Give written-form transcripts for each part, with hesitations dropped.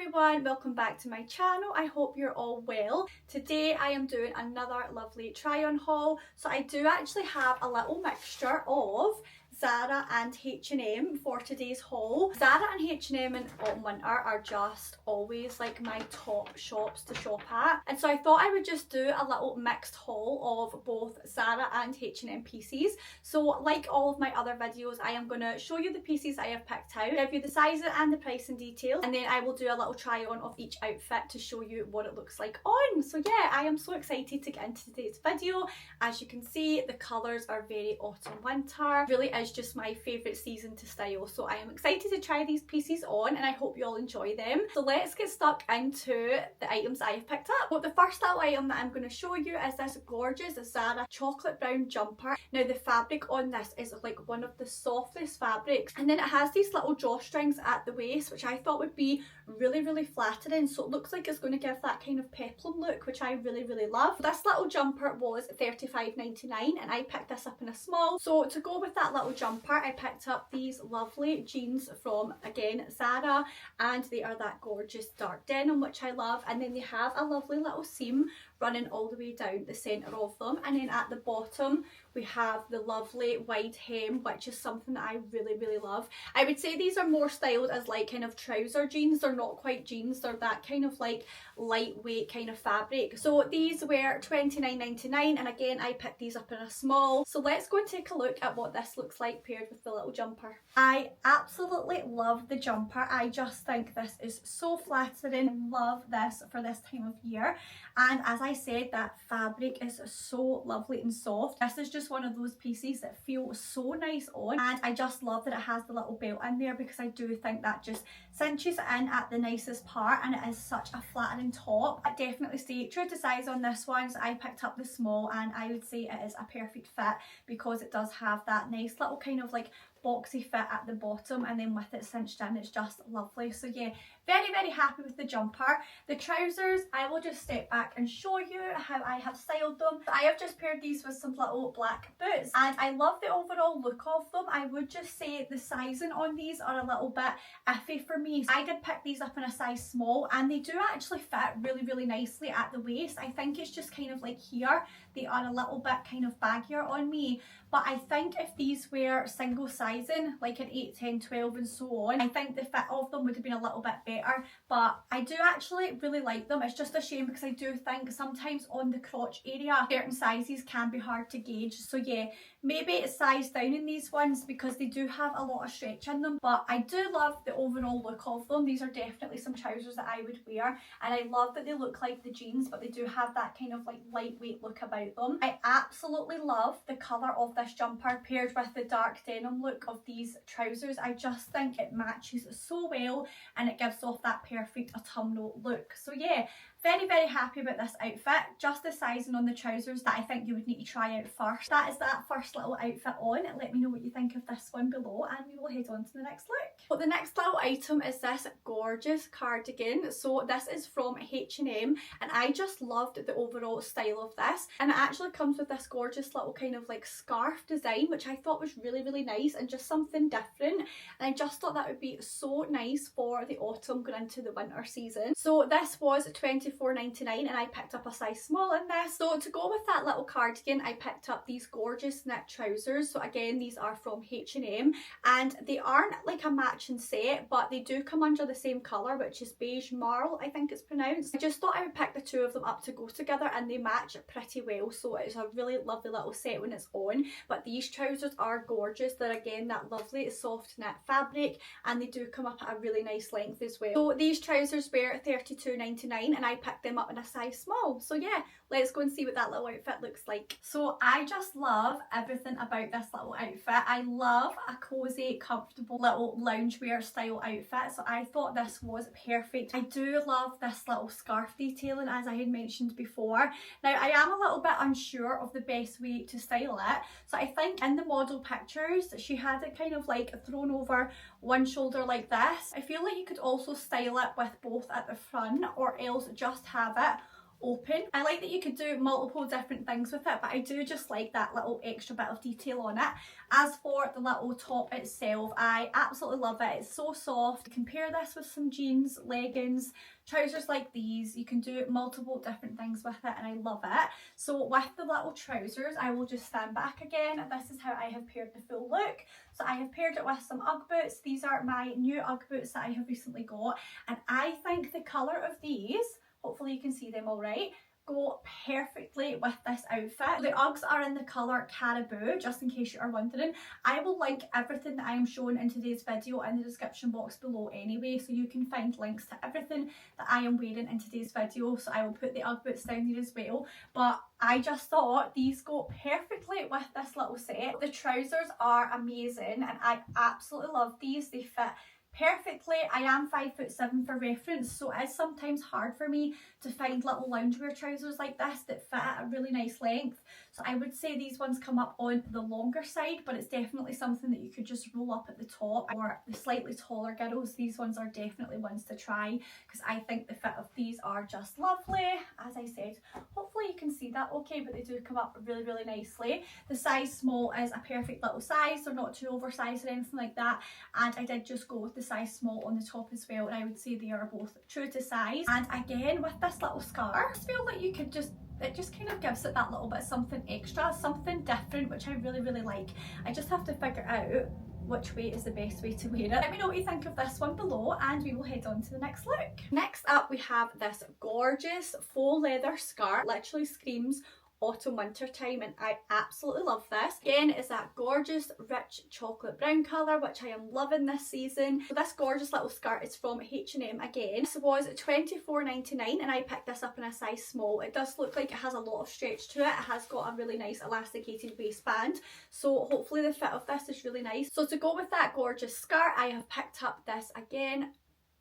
everyone, welcome back to my channel. I hope you're all well. Today I am doing another lovely try on haul. So I do actually have a little mixture of ZARA and H&M for today's haul. ZARA and H&M in autumn winter are just always like my top shops to shop at, and so I thought I would just do a little mixed haul of both ZARA and H&M pieces. So like all of my other videos, I am going to show you the pieces I have picked out, give you the sizes and the pricing details, and then I will do a little try on of each outfit to show you what it looks like on. So yeah, I am so excited to get into today's video. As you can see, the colours are very autumn winter. It really is just my favourite season to style, so I am excited to try these pieces on and I hope you all enjoy them. So let's get stuck into the items I have picked up. Well, the first little item that I'm going to show you is this gorgeous ZARA chocolate brown jumper. Now the fabric on this is like one of the softest fabrics, and then it has these little drawstrings at the waist which I thought would be really flattering, so it looks like it's going to give that kind of peplum look, which I really love. This little jumper was $35.99 and I picked this up in a small. So to go with that little jumper, I picked up these lovely jeans from, again, ZARA, and they are that gorgeous dark denim which I love, and then they have a lovely little seam running all the way down the centre of them, and then at the bottom we have the lovely wide hem, which is something that I really love. I would say these are more styled as like kind of trouser jeans. They're not quite jeans, they're that kind of like lightweight kind of fabric. So these were $29.99 and again I picked these up in a small. So let's go and take a look at what this looks like paired with the little jumper. I absolutely love the jumper. I just think this is so flattering. I love this for this time of year, and as I said, that fabric is so lovely and soft. This is just one of those pieces that feel so nice on, and I just love that it has the little belt in there because I do think that just cinches in at the nicest part, and it is such a flattering top. I definitely stay true to size on this one, so I picked up the small, and I would say it is a perfect fit because it does have that nice little kind of like boxy fit at the bottom, and then with it cinched in, it's just lovely. So yeah, very happy with the jumper. The trousers, I will just step back and show you how I have styled them. I have just paired these with some little black boots, and I love the overall look of them. I would just say the sizing on these are a little bit iffy for me. I did pick these up in a size small, and they do actually fit really nicely at the waist. I think it's just kind of like here, they are a little bit kind of baggier on me, but I think if these were single sizing, like an 8, 10, 12 and so on, I think the fit of them would have been a little bit better. But I do actually really like them. It's just a shame because I do think sometimes on the crotch area, certain sizes can be hard to gauge. So yeah, maybe it's sized down in these ones because they do have a lot of stretch in them, but I do love the overall look of them. These are definitely some trousers that I would wear, and I love that they look like the jeans, but they do have that kind of like lightweight look about them. I absolutely love the colour of this jumper paired with the dark denim look of these trousers. I just think it matches so well and it gives off that perfect autumnal look. So yeah, very happy about this outfit. Just the sizing on the trousers that I think you would need to try out first. That is that first little outfit on. Let me know what you think of this one below, and we will head on to the next look. But the next little item is this gorgeous cardigan. So this is from H&M, and I just loved the overall style of this, and it actually comes with this gorgeous little kind of like scarf design which I thought was really nice and just something different, and I just thought that would be so nice for the autumn going into the winter season. So this was $24.99 and I picked up a size small in this. So to go with that little cardigan, I picked up these gorgeous knit trousers. So again, these are from H&M, and they aren't like a matching set, but they do come under the same colour, which is beige marl, I think it's pronounced. I just thought I would pick the two of them up to go together, and they match pretty well, so it's a really lovely little set when it's on. But these trousers are gorgeous. They're again that lovely soft knit fabric, and they do come up at a really nice length as well. So these trousers were $32.99 and I picked them up in a size small. So yeah, let's go and see what that little outfit looks like. So I just love everything about this little outfit. I love a cozy, comfortable little loungewear style outfit, so I thought this was perfect. I do love this little scarf detailing, as I had mentioned before. Now I am a little bit unsure of the best way to style it, so I think in the model pictures she had it kind of like thrown over one shoulder like this. I feel like you could also style it with both at the front, or else just have it open. I like that you could do multiple different things with it, but I do just like that little extra bit of detail on it. As for the little top itself, I absolutely love it. It's so soft. Compare this with some jeans, leggings, trousers like these. You can do multiple different things with it and I love it. So with the little trousers, I will just stand back again. This is how I have paired the full look. So I have paired it with some Ugg boots. These are my new Ugg boots that I have recently got, and I think the colour of these, hopefully you can see them all right, go perfectly with this outfit. The Uggs are in the colour Caribou, just in case you are wondering. I will link everything that I am showing in today's video in the description box below anyway, so you can find links to everything that I am wearing in today's video. So I will put the Ugg boots down there as well, but I just thought these go perfectly with this little set. The trousers are amazing and I absolutely love these. They fit perfectly. I am 5'7" for reference, so it is sometimes hard for me to find little loungewear trousers like this that fit at a really nice length. So I would say these ones come up on the longer side, but it's definitely something that you could just roll up at the top. Or the slightly taller girls, these ones are definitely ones to try because I think the fit of these are just lovely. As I said, hopefully you can see that okay, but they do come up really, really nicely. The size small is a perfect little size. They're not too oversized or anything like that, and I did just go with the size small on the top as well, and I would say they are both true to size. And again, with this little scarf, I just feel like you could just, it just kind of gives it that little bit something extra, something different, which I really, really like. I just have to figure out which way is the best way to wear it. Let me know what you think of this one below and we will head on to the next look. Next up we have this gorgeous faux leather skirt. Literally screams autumn winter time and I absolutely love this. Again, it's that gorgeous rich chocolate brown colour, which I am loving this season. So this gorgeous little skirt is from H&M again. This was £24.99 and I picked this up in a size small. It does look like it has a lot of stretch to it. It has got a really nice elasticated waistband, so hopefully the fit of this is really nice. So to go with that gorgeous skirt, I have picked up this again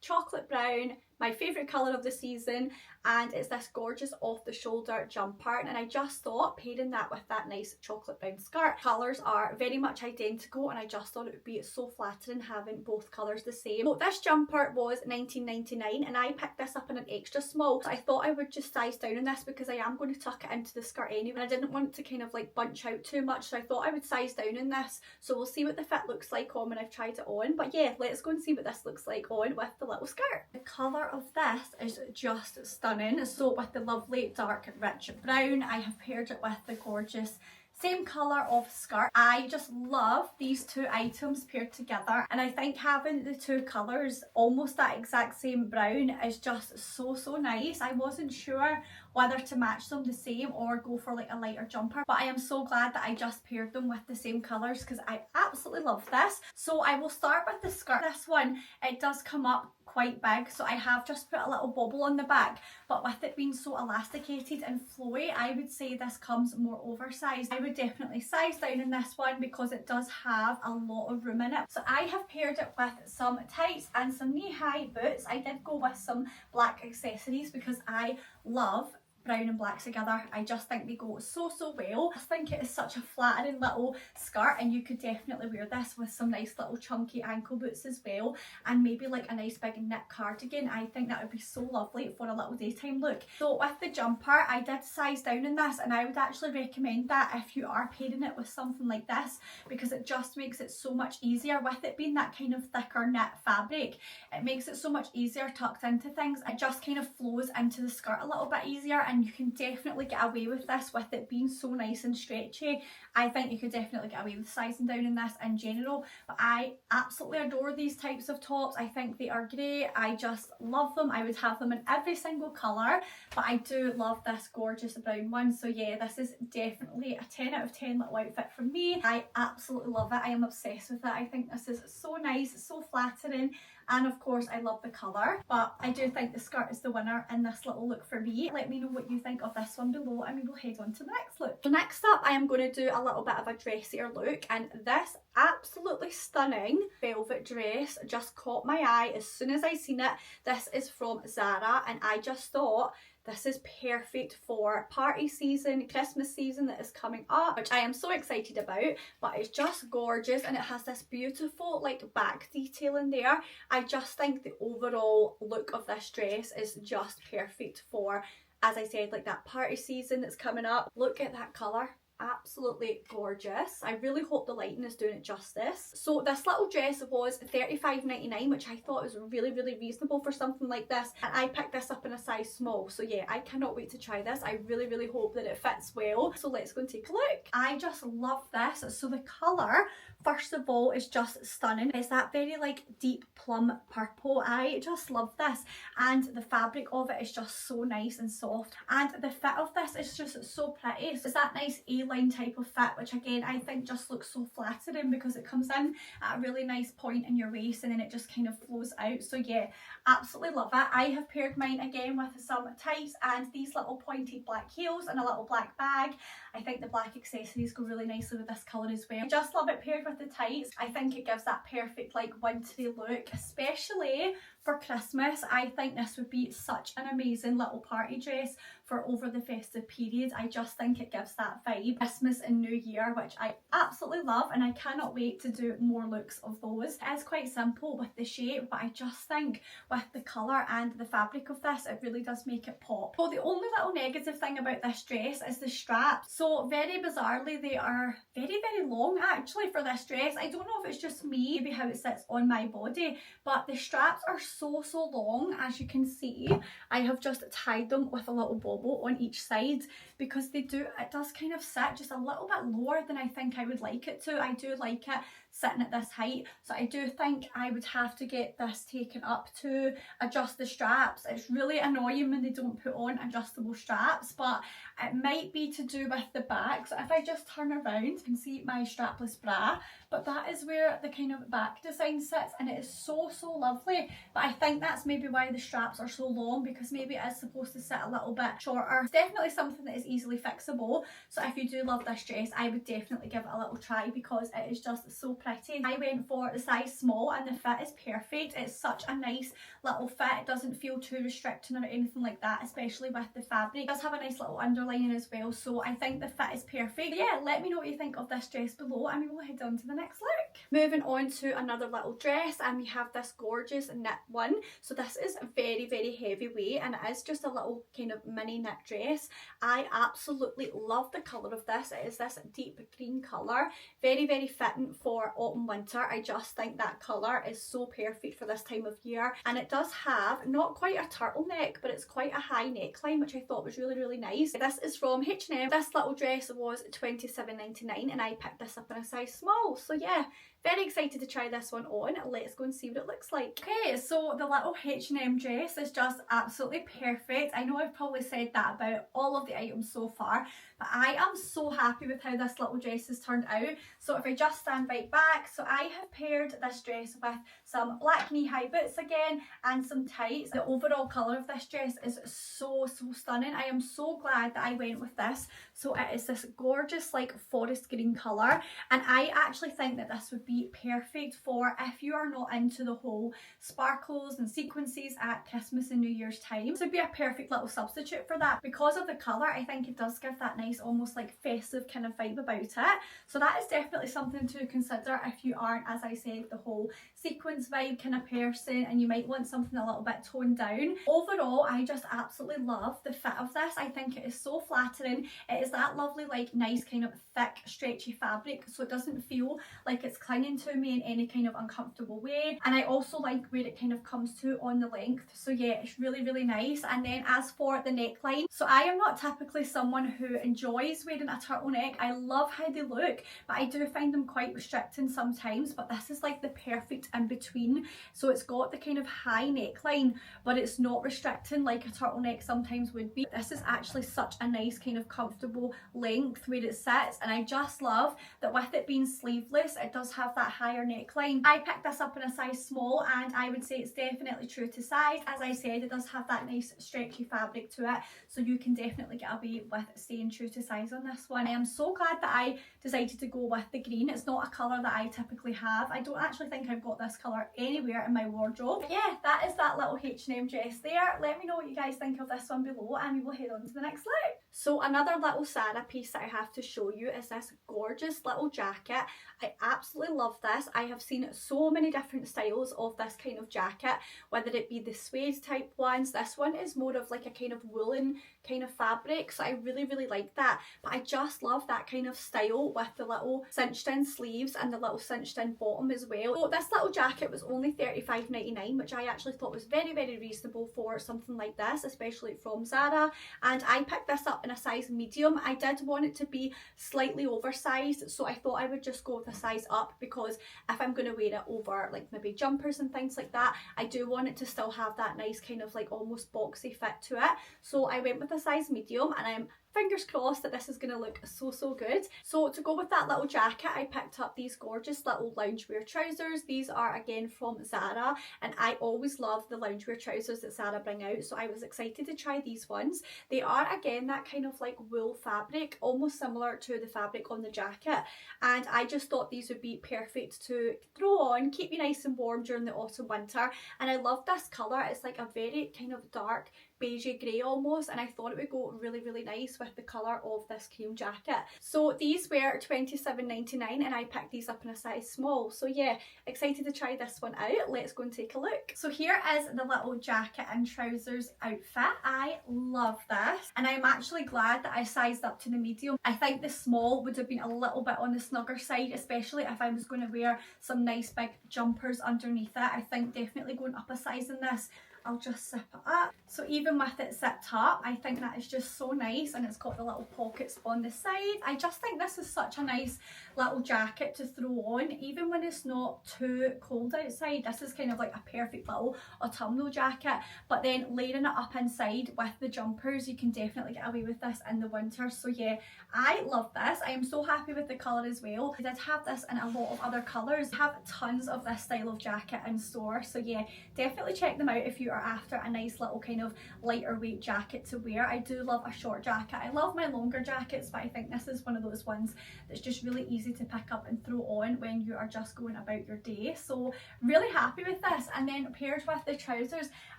chocolate brown, my favourite colour of the season, and it's this gorgeous off the shoulder jumper, and I just thought pairing that with that nice chocolate brown skirt, colours are very much identical and I just thought it would be so flattering having both colours the same. So this jumper was £19.99 and I picked this up in an extra small, so I thought I would just size down in this because I am going to tuck it into the skirt anyway. I didn't want it to kind of like bunch out too much, so I thought I would size down in this. So we'll see what the fit looks like on when I've tried it on, but yeah, let's go and see what this looks like on with the little skirt. The colour of this is just stunning. So with the lovely dark rich brown, I have paired it with the gorgeous same colour of skirt. I just love these two items paired together, and I think having the two colours almost that exact same brown is just so nice. I wasn't sure whether to match them the same or go for like a lighter jumper, but I am so glad that I just paired them with the same colours because I absolutely love this. So I will start with the skirt. This one, it does come up quite big, so I have just put a little bobble on the back, but with it being so elasticated and flowy, I would say this comes more oversized. I would definitely size down in this one because it does have a lot of room in it. So I have paired it with some tights and some knee-high boots. I did go with some black accessories because I love brown and black together. I just think they go so well. I think it is such a flattering little skirt, and you could definitely wear this with some nice little chunky ankle boots as well, and maybe like a nice big knit cardigan. I think that would be so lovely for a little daytime look. So with the jumper, I did size down in this, and I would actually recommend that if you are pairing it with something like this, because it just makes it so much easier. With it being that kind of thicker knit fabric, it makes it so much easier tucked into things. It just kind of flows into the skirt a little bit easier, and you can definitely get away with this with it being so nice and stretchy. I think you could definitely get away with sizing down in this in general, but I absolutely adore these types of tops. I think they are great. I just love them. I would have them in every single colour, but I do love this gorgeous brown one. So yeah, this is definitely a 10 out of 10 little outfit from me. I absolutely love it. I am obsessed with it. I think this is so nice, so flattering, and of course I love the colour, but I do think the skirt is the winner in this little look for me. Let me know what you think of this one below and we will head on to the next look. So next up I am going to do a little bit of a dressier look, and this absolutely stunning velvet dress just caught my eye as soon as I seen it. This is from ZARA and I just thought this is perfect for party season, Christmas season that is coming up, which I am so excited about, but it's just gorgeous and it has this beautiful like back detail in there. I just think the overall look of this dress is just perfect for as I said, like that party season that's coming up. Look at that colour. Absolutely gorgeous. I really hope the lighting is doing it justice. So this little dress was $35.99, which I thought was really reasonable for something like this, and I picked this up in a size small. So yeah, I cannot wait to try this. I really hope that it fits well. So let's go and take a look. I just love this. So the colour, first of all, is just stunning. It's that very like deep plum purple. I just love this, and the fabric of it is just so nice and soft, and the fit of this is just so pretty. So it's that nice A-line type of fit, which again I think just looks so flattering because it comes in at a really nice point in your waist and then it just kind of flows out. So yeah, absolutely love it. I have paired mine again with some tights and these little pointed black heels and a little black bag. I think the black accessories go really nicely with this colour as well. I just love it paired with the tights. I think it gives that perfect like wintry look, especially for Christmas. I think this would be such an amazing little party dress for over the festive period. I just think it gives that vibe, Christmas and New Year, which I absolutely love, and I cannot wait to do more looks of those. It is quite simple with the shape, but I just think with the colour and the fabric of this, it really does make it pop. So the only little negative thing about this dress is the straps. So very bizarrely, they are very long actually for this dress. I don't know if it's just me, maybe how it sits on my body, but the straps are so long. As you can see, I have just tied them with a little bobble on each side because it does kind of sit just a little bit lower than I think I would like it to. I do like it sitting at this height, so I do think I would have to get this taken up to adjust the straps. It's really annoying when they don't put on adjustable straps, but it might be to do with the back. So if I just turn around, you can see my strapless bra, but that is where the kind of back design sits, and it is so lovely. But I think that's maybe why the straps are so long, because maybe it is supposed to sit a little bit shorter. It's definitely something that is easily fixable, so if you do love this dress, I would definitely give it a little try because it is just so pretty. I went for the size small and the fit is perfect. It's such a nice little fit. It doesn't feel too restricting or anything like that, especially with the fabric. It does have a nice little underlining as well, so I think the fit is perfect. But yeah, let me know what you think of this dress below and we will head on to the next look. Moving on to another little dress, and we have this gorgeous knit one. So this is very heavyweight, and it is just a little kind of mini knit dress. I absolutely love the colour of this. It is this deep green colour, very fitting for autumn winter. I just think that colour is so perfect for this time of year, and it does have not quite a turtleneck, but it's quite a high neckline, which I thought was really nice. This is from H&M. This little dress was $27.99 and I picked this up in a size small. So yeah, very excited to try this one on. Let's go and see what it looks like. Okay, so the little H&M dress is just absolutely perfect. I know I've probably said that about all of the items so far, but I am so happy with how this little dress has turned out. So if I just stand right back, so I have paired this dress with some black knee-high boots again and some tights. The overall colour of this dress is so stunning. I am so glad that I went with this. So it is this gorgeous like forest green colour, and I actually think that this would be perfect for if you are not into the whole sparkles and sequences at Christmas and New Year's time. This would be a perfect little substitute for that. Because of the colour, I think it does give that nice almost like festive kind of vibe about it. So that is definitely something to consider if you aren't, as I said, the whole sequence vibe kind of person and you might want something a little bit toned down. Overall, I just absolutely love the fit of this. I think it is so flattering. It is that lovely like nice kind of thick stretchy fabric, so it doesn't feel like it's clinging to me in any kind of uncomfortable way. And I also like where it kind of comes to on the length. So yeah, it's really nice. And then as for the neckline, so I am not typically someone who enjoys wearing a turtleneck. I love how they look, but I do find them quite restricting sometimes. But this is like the perfect in between. So it's got the kind of high neckline, but it's not restricting like a turtleneck sometimes would be. This is actually such a nice kind of comfortable length where it sits, and I just love that with it being sleeveless, it does have that higher neckline. I picked this up in a size small, and I would say it's definitely true to size. As I said, it does have that nice stretchy fabric to it, so you can definitely get away with staying true to size on this one. I am so glad that I decided to go with the green. It's not a colour that I typically have. I don't actually think I've got this colour anywhere in my wardrobe. But yeah, that is that little H&M dress there. Let me know what you guys think of this one below and we will head on to the next look. So another little ZARA piece that I have to show you is this gorgeous little jacket. I absolutely love this. I have seen so many different styles of this kind of jacket, whether it be the suede type ones. This one is more of like a kind of woolen kind of fabric, so I really like that. But I just love that kind of style with the little cinched in sleeves and the little cinched in bottom as well. So this little jacket was only £35.99, which I actually thought was very reasonable for something like this, especially from ZARA. And I picked this up in a size medium. I did want it to be slightly oversized, so I thought I would just go with a size up, because if I'm going to wear it over like maybe jumpers and things like that, I do want it to still have that nice kind of like almost boxy fit to it. So I went with a size medium, and I'm fingers crossed that this is going to look so good. So to go with that little jacket, I picked up these gorgeous little loungewear trousers. These are again from ZARA, and I always love the loungewear trousers that ZARA bring out, so I was excited to try these ones. They are again that kind of like wool fabric, almost similar to the fabric on the jacket, and I just thought these would be perfect to throw on, keep you nice and warm during the autumn winter. And I love this colour. It's like a very kind of dark beigey grey almost, and I thought it would go really nice with the colour of this cream jacket. So these were £27.99 and I picked these up in a size small. So yeah, excited to try this one out. Let's go and take a look. So here is the little jacket and trousers outfit. I love this, and I'm actually glad that I sized up to the medium. I think the small would have been a little bit on the snugger side, especially if I was going to wear some nice big jumpers underneath it. I think definitely going up a size in this, I'll just zip it up. So even with it zipped up, I think that is just so nice, and it's got the little pockets on the side. I just think this is such a nice little jacket to throw on, even when it's not too cold outside. This is kind of like a perfect little autumnal jacket, but then layering it up inside with the jumpers, you can definitely get away with this in the winter. So yeah, I love this. I am so happy with the colour as well. I did have this in a lot of other colours. I have tons of this style of jacket in store, so yeah, definitely check them out if you are after a nice little kind of lighter weight jacket to wear. I do love a short jacket. I love my longer jackets, but I think this is one of those ones that's just really easy to pick up and throw on when you are just going about your day. So really happy with this. And then paired with the trousers,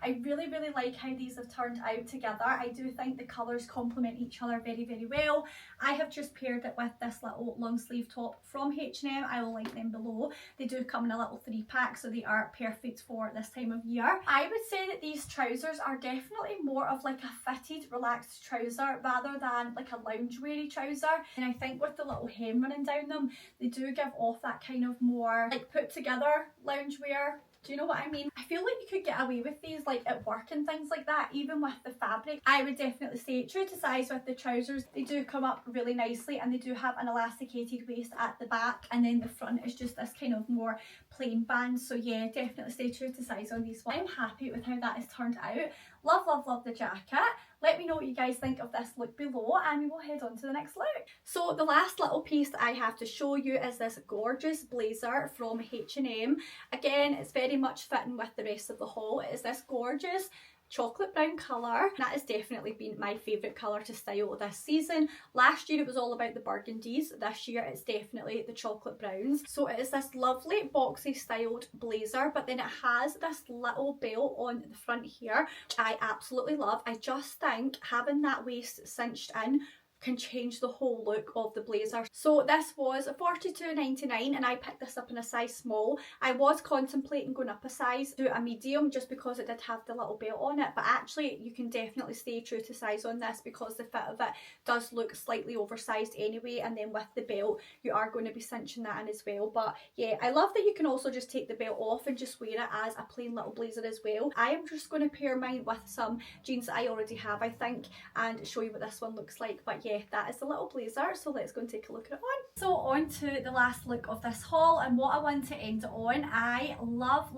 I really like how these have turned out together. I do think the colours complement each other very well. I have just paired it with this little long sleeve top from H&M. I will link them below. They do come in a little 3-pack, so they are perfect for this time of year. I would say that these trousers are definitely more of like a fitted relaxed trouser rather than like a loungewear trouser, and I think with the little hem running down them, they do give off that kind of more like put together loungewear. Do you know what I mean? I feel like you could get away with these like at work and things like that, even with the fabric. I would definitely say true to size with the trousers. They do come up really nicely, and they do have an elasticated waist at the back, and then the front is just this kind of more plain band. So yeah, definitely stay true to size on these ones. I'm happy with how that has turned out. Love the jacket. Let me know what you guys think of this look below, and we will head on to the next look. So the last little piece that I have to show you is this gorgeous blazer from H&M. Again, it's very much fitting with the rest of the haul. It is this gorgeous chocolate brown colour. That has definitely been my favourite colour to style this season. Last year it was all about the burgundies. This year it's definitely the chocolate browns. So it is this lovely boxy styled blazer, but then it has this little belt on the front here, which I absolutely love. I just think having that waist cinched in can change the whole look of the blazer. So this was £42.99 and I picked this up in a size small. I was contemplating going up a size to a medium just because it did have the little belt on it, but actually you can definitely stay true to size on this because the fit of it does look slightly oversized anyway, and then with the belt you are going to be cinching that in as well. But yeah, I love that you can also just take the belt off and just wear it as a plain little blazer as well. I am just going to pair mine with some jeans that I already have, I think, and show you what this one looks like. But yeah, that is the little blazer, so let's go and take a look at it on. So on to the last look of this haul, and what I want to end it on. I love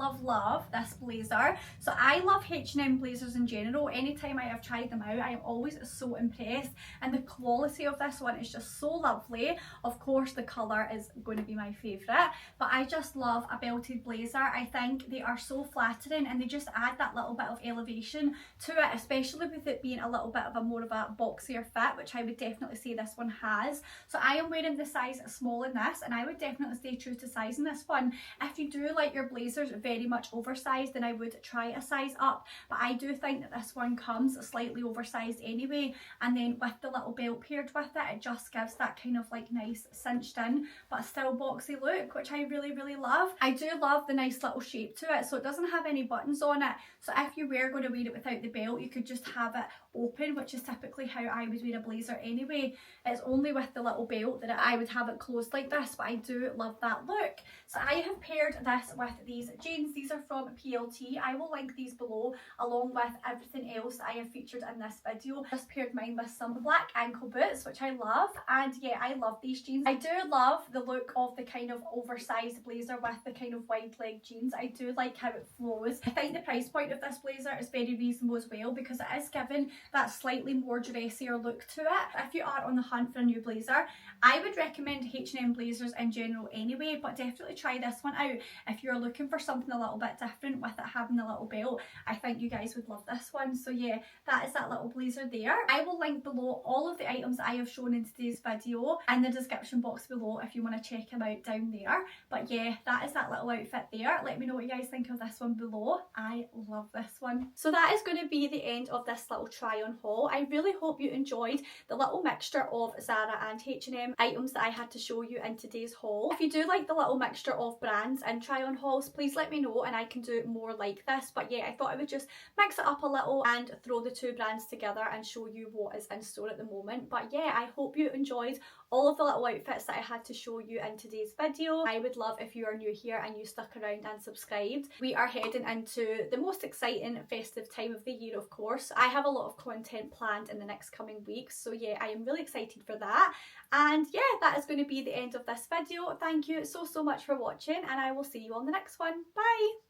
this blazer. So I love H&M blazers in general. Anytime I have tried them out, I am always so impressed, and the quality of this one is just so lovely. Of course the colour is going to be my favourite, but I just love a belted blazer. I think they are so flattering and they just add that little bit of elevation to it, especially with it being a little bit of a more of a boxier fit, which I would would definitely say this one has. So I am wearing the size small in this, and I would definitely stay true to size in this one. If you do like your blazers very much oversized, then I would try a size up, but I do think that this one comes slightly oversized anyway, and then with the little belt paired with it, it just gives that kind of like nice cinched in but still boxy look, which I really love. I do love the nice little shape to it, so it doesn't have any buttons on it, so if you were going to wear it without the belt, you could just have it open, which is typically how I would wear a blazer anyway. It's only with the little belt that I would have it closed like this, but I do love that look. So I have paired this with these jeans. These are from PLT. I will link these below along with everything else that I have featured in this video. Just paired mine with some black ankle boots, which I love, and yeah, I love these jeans. I do love the look of the kind of oversized blazer with the kind of wide leg jeans. I do like how it flows. I think the price point of this blazer is very reasonable as well, because it is given that slightly more dressier look to it. If you are on the hunt for a new blazer, I would recommend H&M blazers in general anyway, but definitely try this one out if you're looking for something a little bit different with it having a little belt. I think you guys would love this one. So yeah, that is that little blazer there. I will link below all of the items that I have shown in today's video in the description box below if you want to check them out down there. But yeah, that is that little outfit there. Let me know what you guys think of this one below. I love this one. So that is going to be the end of this little try on haul. I really hope you enjoyed the little mixture of Zara and H&M items that I had to show you in today's haul. If you do like the little mixture of brands and try on hauls, please let me know and I can do more like this. But yeah, I thought I would just mix it up a little and throw the two brands together and show you what is in store at the moment. But yeah, I hope you enjoyed all of the little outfits that I had to show you in today's video. I would love if you are new here and you stuck around and subscribed. We are heading into the most exciting festive time of the year, of course. I have a lot of content planned in the next coming weeks, so yeah, I am really excited for that. And yeah, that is going to be the end of this video. Thank you so much for watching, and I will see you on the next one. Bye!